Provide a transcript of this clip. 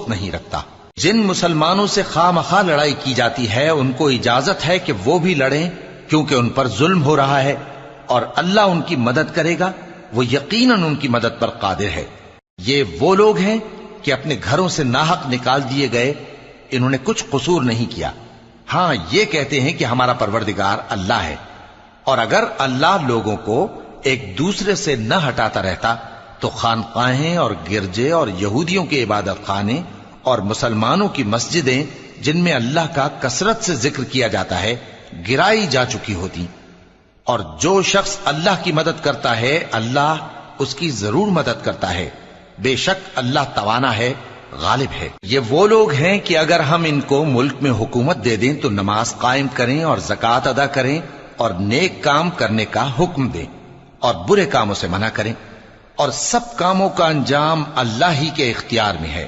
دوست نہیں رکھتا۔ جن مسلمانوں سے خواہ مخواہ لڑائی کی جاتی ہے ان کو اجازت ہے کہ وہ بھی لڑیں، کیونکہ ان پر ظلم ہو رہا ہے، اور اللہ ان کی مدد کرے گا، وہ یقیناً ان کی مدد پر قادر ہے۔ یہ وہ لوگ ہیں کہ اپنے گھروں سے ناحق نکال دیے گئے، انہوں نے کچھ قصور نہیں کیا، ہاں یہ کہتے ہیں کہ ہمارا پروردگار اللہ ہے۔ اور اگر اللہ لوگوں کو ایک دوسرے سے نہ ہٹاتا رہتا تو خانقاہیں اور گرجے اور یہودیوں کے عبادت خانے اور مسلمانوں کی مسجدیں جن میں اللہ کا کثرت سے ذکر کیا جاتا ہے گرائی جا چکی ہوتی۔ اور جو شخص اللہ کی مدد کرتا ہے اللہ اس کی ضرور مدد کرتا ہے، بے شک اللہ توانا ہے، غالب ہے۔ یہ وہ لوگ ہیں کہ اگر ہم ان کو ملک میں حکومت دے دیں تو نماز قائم کریں اور زکوٰۃ ادا کریں اور نیک کام کرنے کا حکم دیں اور برے کاموں سے منع کریں، اور سب کاموں کا انجام اللہ ہی کے اختیار میں ہے۔